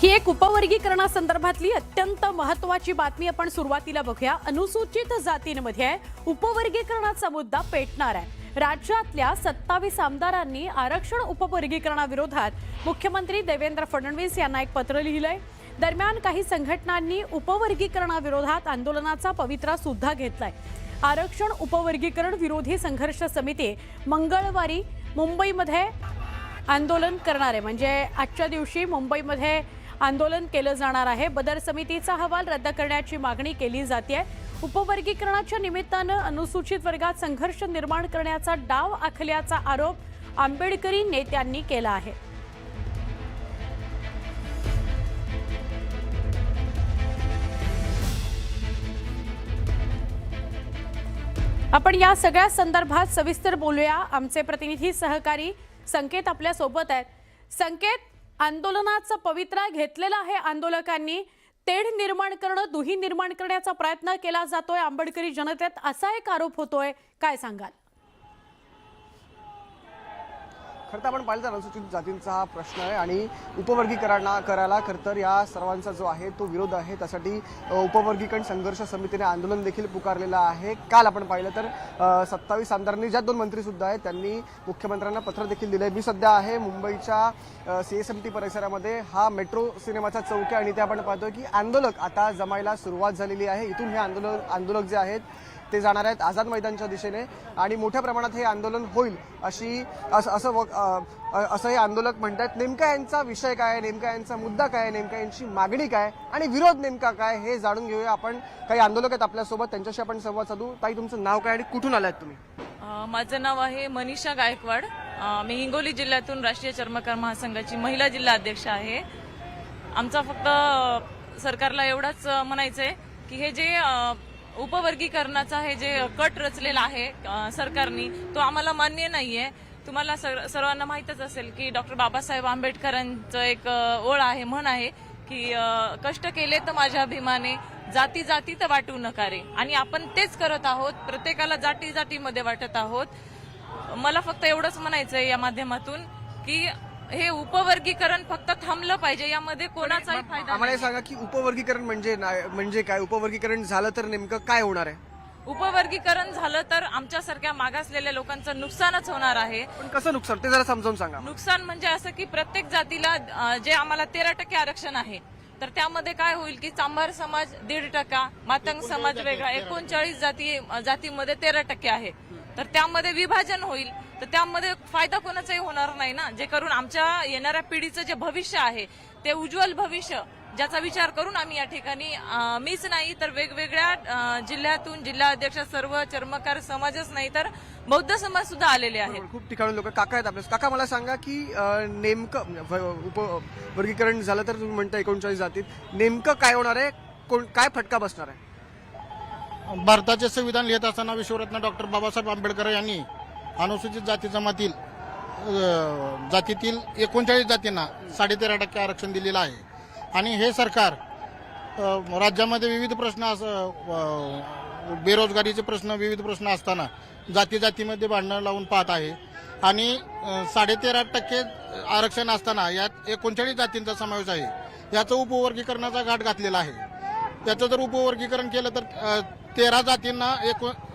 ही एक उपवर्गीकरणासंदर्भातली अत्यंत महत्त्वाची बातमी आपण सुरुवातीला बघूया। अनुसूचित जातींमध्ये उपवर्गीकरणाचा मुद्दा पेटणार आहे। राज्यातल्या 27 आमदारांनी आरक्षण उपवर्गीकरणाविरोधात मुख्यमंत्री देवेंद्र फडणवीस यांना एक पत्र लिहिलंय। दरम्यान काही संघटनांनी उपवर्गीकरणाविरोधात आंदोलनाचा पवित्रा सुद्धा घेतलाय। आरक्षण उपवर्गीकरण विरोधी संघर्ष समिती मंगळवारी मुंबईमध्ये आंदोलन करणार आहे। म्हणजे आजच्या दिवशी मुंबईमध्ये आंदोलन केलं जाणार आहे। बदर समितीचा अहवाल रद्द करण्याची मागणी केली जाते। उपवर्गीकरणाच्या निमित्तानं अनुसूचित वर्गात संघर्ष निर्माण करण्याचा डाव आखल्याचा आरोप आंबेडकरी नेत्यांनी केला आहे। आपण या सगळ्या संदर्भात सविस्तर बोलूया। आमचे प्रतिनिधी सहकारी संकेत आपल्या सोबत आहेत। संकेत, आंदोलनाचा पवित्रा घेतलेला आहे आंदोलकांनी, तेढ निर्माण करणं, दुही निर्माण करण्याचा प्रयत्न केला जातोय आंबेडकरी जनतेत, असा एक आरोप होतोय, काय सांगाल? खरं तर आपण पाहिलं तर अनुसूचित जातींचा हा प्रश्न आहे आणि उपवर्गीकरणाला खरं तर या सर्वांचा जो आहे तो विरोध आहे। त्यासाठी उपवर्गीकरण संघर्ष समितीने आंदोलन देखील पुकारलेलं आहे। काल आपण पाहिलं तर 27 आमदारांनी, ज्यात 2 मंत्री सुद्धा आहेत, त्यांनी मुख्यमंत्र्यांना पत्र देखील दिलंय। मी सध्या आहे मुंबईच्या CSMT परिसरामध्ये। हा मेट्रो सिनेमाचा चौक आहे आणि ते आपण पाहतोय की आंदोलक आता जमायला सुरुवात झालेली आहे। इथून हे आंदोलक जे आहेत ते जाणार आहेत आझाद मैदानच्या दिशेने आणि मोठ्या प्रमाणात हे आंदोलन होईल असं हे आंदोलक म्हणतात। नेमका यांचा विषय काय, नेमका यांचा मुद्दा काय, नेमका यांची मागणी काय आणि विरोध नेमका काय हे जाणून घेऊया। आपण काही आंदोलक आहेत आपल्यासोबत, त्यांच्याशी आपण संवाद साधू। ताई, तुमचं नाव काय आणि कुठून आलात तुम्ही? माझं नाव आहे मनीषा गायकवाड। मी हिंगोली जिल्ह्यातून राष्ट्रीय चर्मकार महासंघाची महिला जिल्हा अध्यक्ष आहे। आमचा फक्त सरकारला एवढाच म्हणायचं आहे की हे जे उपवर्गीकरणाचा हे जे कट रचलेला आहे सरकारने, तो आम्हाला मान्य नाहीये। तुम्हाला सर्वांना माहितच असेल की डॉक्टर बाबासाहेब आंबेडकरांचं एक ओळ आहे, म्हण आहे की कष्ट केले तर माझ्या अभिमाने, जाती जातीत वाटू नका रे। आणि आपण तेच करत आहोत, प्रत्येकाला जाती जातीमध्ये वाटत आहोत। मला फक्त एवढंच म्हणायचंय या माध्यमातून की हे उपवर्गीकरण फक्त थांबलं पाहिजे, यामध्ये कोणाचाही फायदा आम्हाला सांगा की उपवर्गीकरण म्हणजे काय? उपवर्गीकरण झालं तर नेमकं काय होणार आहे? उपवर्गीकरण झालं तर आमच्यासारख्या मागासलेल्या लोकांचं नुकसानच होणार आहे। पण कसं नुकसान ते जरा समजावून सांगा। नुकसान म्हणजे असं की प्रत्येक जातीला जे आम्हाला 13% आरक्षण आहे, तर त्यामध्ये काय होईल की चांभार समाज 1.5%, मातंग समाज वेगळा, 39 जातीमध्ये 13% आहे, तर त्यामध्ये विभाजन होईल। तर त्यामध्ये फायदा कोणाचाही होणार नाही ना, जे करून आमच्या येणाऱ्या पिढीचं जे भविष्य आहे ते उज्ज्वल भविष्य, ज्याचा विचार करून आम्ही या ठिकाणी मीच नाही तर वेगवेगळ्या जिल्ह्यातून जिल्हा अध्यक्ष, सर्व चर्मकार समाजच नाही तर बौद्ध समाज सुद्धा आलेले आहेत। खूप ठिकाणी लोक काका आहेत आपल्या। काका, मला सांगा की नेमकं उपवर्गीकरण झालं तर तुम्ही म्हणता 39 जातीत, नेमकं काय होणार आहे, काय फटका बसणार आहे? भारताचे संविधान लिहित असताना विश्वरत्न डॉक्टर बाबासाहेब आंबेडकर यांनी अनुसूचित जाती जमातील जातीतील 39 जातींना 13.5% आरक्षण दिलेलं आहे। आणि हे सरकार राज्यामध्ये विविध प्रश्न, बेरोजगारीचे प्रश्न, विविध प्रश्न असताना जाती जातीमध्ये भांडणं लावून पाहत आहे। आणि 13.5% आरक्षण असताना यात 39 जातींचा समावेश आहे। याचं उपवर्गीकरणाचा घाट घातलेला आहे। त्याचं जर उपवर्गीकरण केलं तर 13 जातींना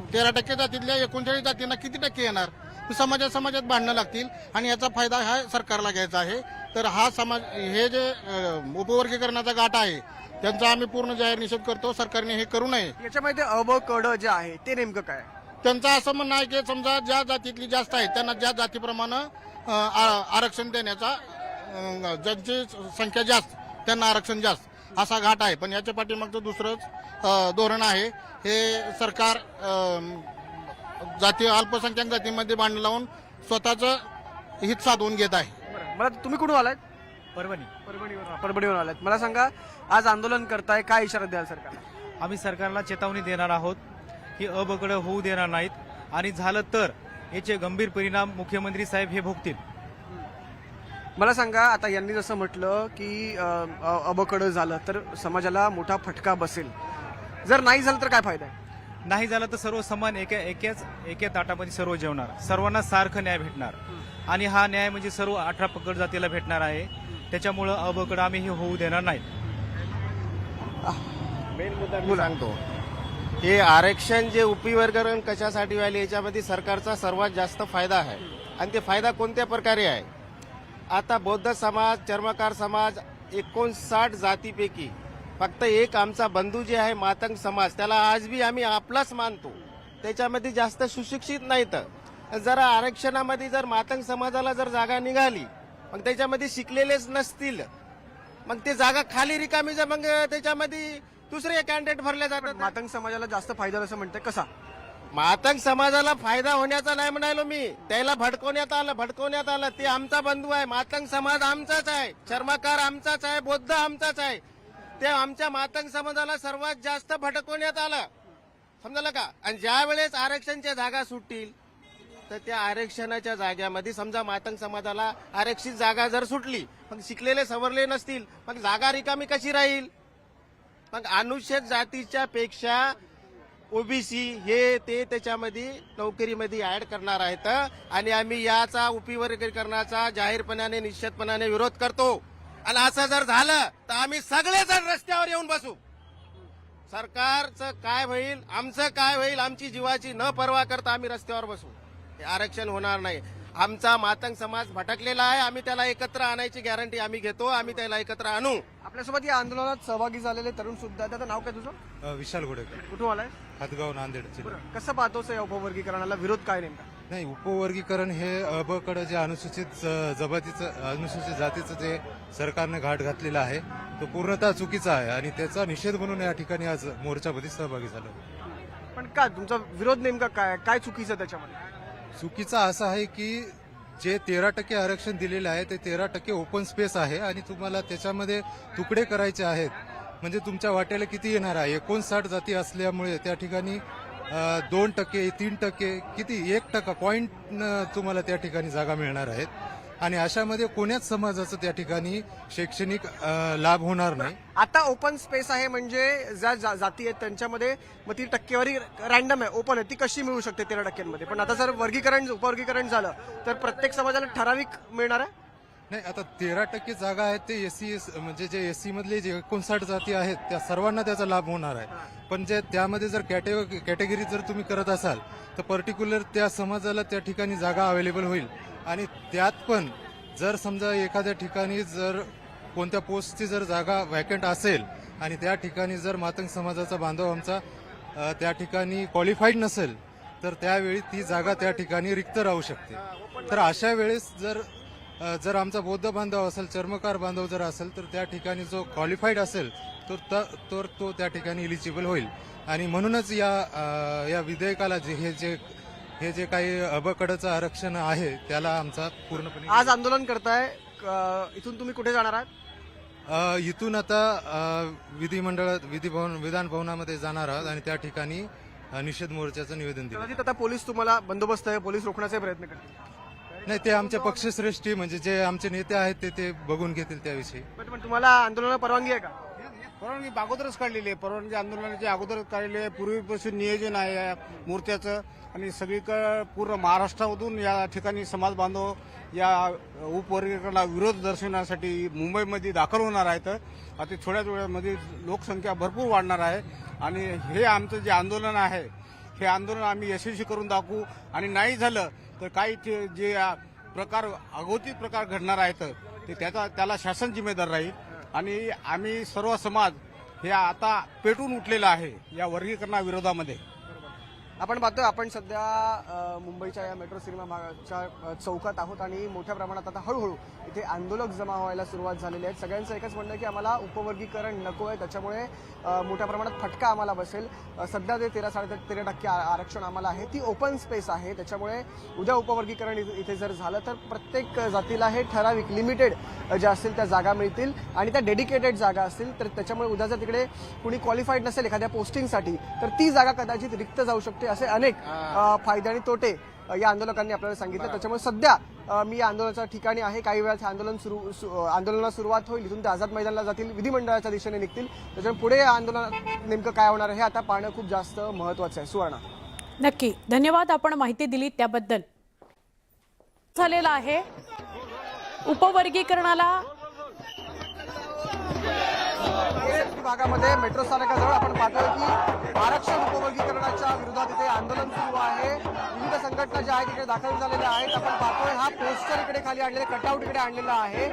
13% जातीतल्या 39 जातींना किती टक्के येणार? समाजात भांडणं लागतील आणि याचा फायदा हा सरकारला घ्यायचा आहे। तर हा समाज, हे जे उपवर्गीकरणाचा घाट आहे त्यांचा आम्ही पूर्ण जाहीर निषेध करतो। सरकारने हे करू नये। याच्यामध्ये ड जे आहे ते नेमकं काय? त्यांचं असं म्हणणं आहे की समजा ज्या जातीतली जास्त आहे त्यांना ज्या जातीप्रमाणे आरक्षण देण्याचा, ज्यांची संख्या जास्त त्यांना आरक्षण जास्त, असा घाट आहे। पण याच्या पाठीमागचं दुसरंच धोरण आहे। हे सरकार अल्पसंख्याक जातीमध्ये भांडण लावून स्वतःचं हित साधवून घेत आहे। मला तुम्ही कुठून आलात? परभणीवरून आलात। मला सांगा, आज आंदोलन करताय, काय इशारा द्याल सरकारला? आम्ही सरकारला चेतावणी देणार आहोत की अबकड होऊ देणार नाहीत आणि झालं तर याचे गंभीर परिणाम मुख्यमंत्री साहेब हे भोगतील। मला सांगा, आता यांनी जसं म्हटलं की अबकड झालं तर समाजाला मोठा फटका बसेल, जर नाही झालं तर काय फायदा आहे? नाही झालं तर सर्व समान एका ताटामध्ये सर्व जेवणार, सर्वांना सारखं न्याय भेटणार आणि हा न्याय म्हणजे सर्व 18 पगड जातीला भेटणार आहे। त्याच्यामुळं अ बकडं आम्ही हे होऊ देणार नाहीत. मेन मुद्दा मी सांगतो, हे आरक्षण जे उपवर्गीकरण कशासाठी व्हायले याच्यामध्ये सरकारचा सर्वात जास्त फायदा आहे. आणि ते फायदा कोणत्या प्रकारे आहे? आता बौद्ध समाज, चर्मकार समाज 59 जातीपैकी फक्त एक आमचा बंधू जे आहे मातंग समाज, त्याला आज बी आम्ही आपलाच मानतो, त्याच्यामध्ये जास्त सुशिक्षित नाहीत. जरा आरक्षणामध्ये जर मातंग समाजाला जर जागा निघाली, मग त्याच्यामध्ये शिकलेलेच नसतील, मग ते जागा खाली रिकामी मग त्याच्यामध्ये दुसरे कॅन्डिडेट भरले जातात. मातंग समाजाला जास्त फायदा असं म्हणते कसा? मातंग समाजाला फायदा होण्याचा नाही म्हणालो मी, त्याला भडकवण्यात आलं. ते आमचा बंधू आहे, मातंग समाज आमचाच आहे, चर्मकार आमचाच आहे, बौद्ध आमचाच आहे. ते आमच्या मातंग समाजाला सर्वात जास्त भडकवण्यात आलं, समजलं का? आणि ज्या वेळेस आरक्षणच्या जागा सुटतील तर त्या आरक्षणाच्या जाग्यामध्ये समजा मातंग समाजाला आरक्षित जागा जर सुटली, मग शिकलेले सवरले नसतील, मग जागा रिकामी कशी राहील? मग अनुसूचित जातीच्या पेक्षा ओबीसी हे ते त्याच्यामध्ये नोकरीमध्ये ऍड करणार आहेत. आणि आम्ही याचा उपवर्गीकरणाचा जाहीरपणाने निश्चितपणाने विरोध करतो. आणि असं जर झालं तर आम्ही सगळेजण रस्त्यावर येऊन बसू. सरकारचं काय होईल, आमचं काय होईल, आमची जीवाची न पर्वा करता आम्ही रस्त्यावर बसू. हे आरक्षण होणार नाही. आमचा मातंग समाज भटकलेला आहे, आम्ही त्याला एकत्र आणायची गॅरंटी आम्ही घेतो. आम्ही त्याला एकत्र आणू. आपल्यासोबत या आंदोलनात सहभागी झालेले तरुण सुद्धा आहेत. त्याचं नाव काय तुझं? विशाल घोडेकर, कुठून आलाय? हातगाव, नांदेड जिल्हा. कसं पाहतोस या उपवर्गीकरणाला? विरोध काय नेमका? नाही, उपवर्गीकरण हे अबकडं जे अनुसूचित जातीचं जे सरकारने घाट घातलेला आहे तो पूर्णतः चुकीचा आहे आणि त्याचा निषेध म्हणून या ठिकाणी आज मोर्चामध्ये सहभागी झालो. पण काय तुमचा विरोध नेमका काय चुकीचं त्याच्यामध्ये? चुकीचा असा आहे की जे 13% आरक्षण दिलेलं आहे ते 13% ओपन स्पेस आहे आणि तुम्हाला त्याच्यामध्ये तुकडे करायचे आहेत. म्हणजे तुमच्या वाट्याला किती येणार आहे? 59 जाती असल्यामुळे त्या ठिकाणी 2%, 3%, किती 1% पॉईंट तुम्हाला त्या ठिकाणी जागा मिळणार आहेत. आणि अशामध्ये कोण्याच समाजाचं त्या ठिकाणी शैक्षणिक लाभ होणार नाही. आता ओपन स्पेस आहे म्हणजे ज्या जाती आहेत त्यांच्यामध्ये मग ती टक्केवारी रॅन्डम आहे, ओपन आहे, ती कशी मिळू शकते 13%मध्ये? पण आता जर उपवर्गीकरण झालं तर प्रत्येक समाजाला ठराविक मिळणार आहे. नाही, आता 13% जागा आहेत ते एससी म्हणजे जे एससी मधले जे 59 जाती आहेत त्या सर्वांना त्याचा लाभ होणार आहे. पण जे त्यामध्ये जर कॅटेगरी जर तुम्ही करत असाल तर पर्टिक्युलर त्या समाजाला त्या ठिकाणी जागा अवेलेबल होईल. आणि त्यात पण जर समजा एखाद्या ठिकाणी जर कोणत्या पोस्टची जर जागा व्हॅकंट असेल आणि त्या ठिकाणी जर मातंग समाजाचा बांधव आमचा त्या ठिकाणी क्वालिफाईड नसेल तर त्यावेळी ती जागा त्या ठिकाणी रिक्त राहू शकते. तर अशा वेळेस जर आमचा बौद्ध बांधव असेल, चर्मकार बांधव जर असेल तर त्या ठिकाणी जो क्वालिफाईड असेल तर तो त्या ठिकाणी इलिजिबल होईल. आणि म्हणूनच या विधेयकाला हे जे काही अबकडचं आरक्षण आहे त्याला आमचा पूर्णपणे. आज आंदोलन करताय, इथून तुम्ही कुठे जाणार आहात? इथून आता विधान भवनामध्ये जाणार आहोत आणि त्या ठिकाणी निषेध मोर्चाचं निवेदन दिलं. कदाचित आता पोलीस तुम्हाला बंदोबस्त आहे, पोलीस रोखण्याचा प्रयत्न करतील. नाही, ते आमच्या पक्षश्रेष्ठी म्हणजे जे आमचे नेते आहेत ते बघून घेतील त्याविषयी. पण तुम्हाला आंदोलनाला परवानगी आहे का? परवानगी अगोदरच काढलेली आहे. परवानगी आंदोलनाची अगोदरच काढलेली आहे. पूर्वीपासून नियोजन आहे या मोर्चाचं आणि सगळीकडे पूर्ण महाराष्ट्रामधून या ठिकाणी समाज बांधव या उपवर्गीकरणाला विरोध दर्शवण्यासाठी मुंबईमध्ये दाखल होणार आहेत. आता थोड्याच वेळामध्ये लोकसंख्या भरपूर वाढणार आहे आणि हे आमचं जे आंदोलन आहे हे आंदोलन आम्ही यशस्वी करून दाखवू. आणि नाही झालं तर काही जे प्रकार अघोषित प्रकार घडणार आहेत ते त्याला शासन जिम्मेदार राहील. आणि आम्ही सर्व समाज हे आता पेटून उठलेला आहे या वर्गीकरणाविरोधामध्ये. आपण पाहतोय, आपण सध्या मुंबईच्या या मेट्रो सिनेमा भागाच्या चौकात आहोत आणि मोठ्या प्रमाणात आता हळूहळू इथे आंदोलक जमा व्हायला सुरुवात झालेली आहे. सगळ्यांचं एकच म्हणणं आहे की आम्हाला उपवर्गीकरण नको आहे, त्याच्यामुळे मोठ्या प्रमाणात फटका आम्हाला बसेल. सध्या जे 13% आरक्षण आम्हाला आहे ती ओपन स्पेस आहे, त्याच्यामुळे उद्या उपवर्गीकरण इथे जर झालं तर प्रत्येक जातीला हे ठराविक लिमिटेड ज्या असतील त्या जागा मिळतील आणि त्या डेडिकेटेड जागा असतील. तर त्याच्यामुळे उद्या जर तिकडे कुणी क्वालिफाईड नसेल एखाद्या पोस्टिंगसाठी तर ती जागा कदाचित रिक्त जाऊ शकते. असे अनेक फायदे आणि तोटे या आंदोलकांनी आपल्याला सांगितलं. त्याच्यामुळे सध्या मी या आंदोलनाच्या ठिकाणी आहे. काही वेळात आंदोलनाला सुरुवात होईल, इथून ते आझाद मैदानाला जातील, विधिमंडळाच्या दिशेने निघतील. त्याच्यामुळे पुढे या आंदोलनात नेमकं काय होणार आहे हे आता पाहणं खूप जास्त महत्वाचं आहे. सुवर्णा, नक्की धन्यवाद, आपण माहिती दिली त्याबद्दल. झालेला आहे उपवर्गीकरणाला भागामध्ये मेट्रो स्थानकाजवळ आपण पाहतोय की आरक्षण उपवर्गीकरणाच्या विरोधात इथे आंदोलन सुरू आहे. विविध संघटना ज्या आहेत तिकडे दाखल झालेल्या आहेत. आपण पाहतोय हा पोस्टर इकडे खाली आणलेला, कटआउट इकडे आणलेला आहे.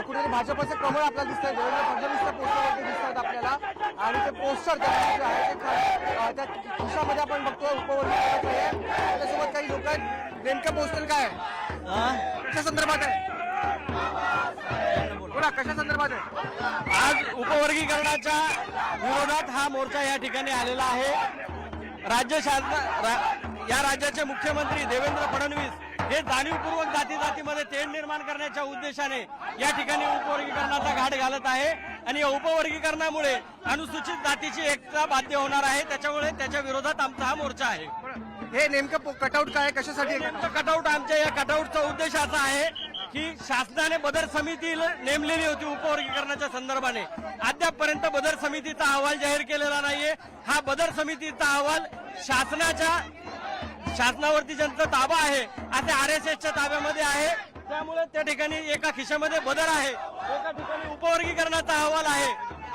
कुठेतरी भाजपचं कमळ आपल्याला दिसतंय, देवेंद्र फडणवीसच्या पोस्टरवरती दिसत आहेत आपल्याला. आणि ते पोस्टर जे आहे ते त्या खिशामध्ये आपण बघतोय उपवर्गीकरणाचं आहे. त्याच्यासोबत काही लोक आहेत. नेमकं पोस्टर काय आहे, कशा संदर्भात आहे, बोला कशा संदर्भात आहे? आज उपवर्गीकरणाच्या विरोधात हा मोर्चा या ठिकाणी आलेला आहे. या राज्याचे मुख्यमंत्री देवेंद्र फडणवीस हे जाणीवपूर्वक जातीमध्ये तेढ निर्माण करण्याच्या उद्देशाने या ठिकाणी उपवर्गीकरणाचा घाट घालत आहे आणि या उपवर्गीकरणामुळे अनुसूचित जातीची एकता बाध्य होणार आहे. त्याच्यामुळे त्याच्या विरोधात आमचा हा मोर्चा आहे. हे नेमकं कटआउट काय, कशासाठी कटआउट आमच्या या कटआउटचा उद्देश असा आहे की शासनाने बदर समिती नेमलेली होती उपवर्गीकरणाच्या संदर्भाने. अद्यापपर्यंत बदर समितीचा अहवाल जाहीर केलेला नाहीये. हा बदर समितीचा अहवाल शासनावरती ज्यांचा ताबा आहे आता RSSच्या ताब्यामध्ये आहे. त्यामुळे त्या ठिकाणी एका खिशामध्ये बदर आहे, एका ठिकाणी उपवर्गीकरणाचा अहवाल आहे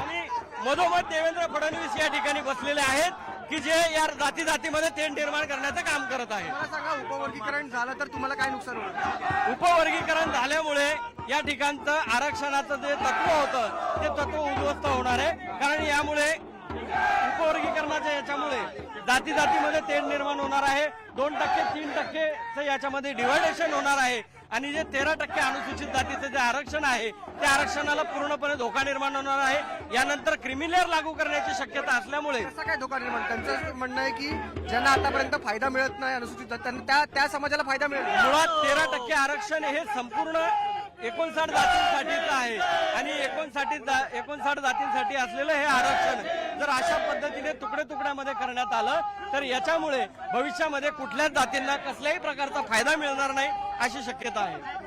आणि मधोमध देवेंद्र फडणवीस या ठिकाणी बसलेले आहेत की जे या जातीमध्ये तेढ निर्माण करण्याचं काम करत आहे. मला सांगा, उपवर्गीकरण झालं तर तुम्हाला काय नुकसान होईल? उपवर्गीकरण झाल्यामुळे या ठिकाणचं आरक्षणाचं जे तत्व होतं ते तत्व उद्ध्वस्त होणार आहे. कारण यामुळे उपवर्गीकरणाच्या याच्यामुळे जातीमध्ये तेढ निर्माण होणार आहे. 2%, 3% याच्यामध्ये डिव्हायडेशन होणार आहे आणि जे 13% अनुसूचित जातीचं जे आरक्षण आहे त्या आरक्षणाला पूर्णपणे धोका निर्माण होणार आहे. यानंतर क्रिमिलेअर लागू करण्याची शक्यता असल्यामुळे कसं काय धोका निर्माण? त्यांचं म्हणणं आहे की ज्यांना आतापर्यंत फायदा मिळत नाही अनुसूचित जाती, त्यांना त्या समाजाला फायदा मिळेल. मुळात 13% आरक्षण हे संपूर्ण 59 जातींसाठीचं आहे आणि 59 जातींसाठी असलेलं हे आरक्षण जर अशा पद्धतीने तुकड्यामध्ये करण्यात आलं तर याच्यामुळे भविष्यामध्ये कुठल्याच जातींना कसल्याही प्रकारचा फायदा मिळणार नाही अशी शक्यता आहे.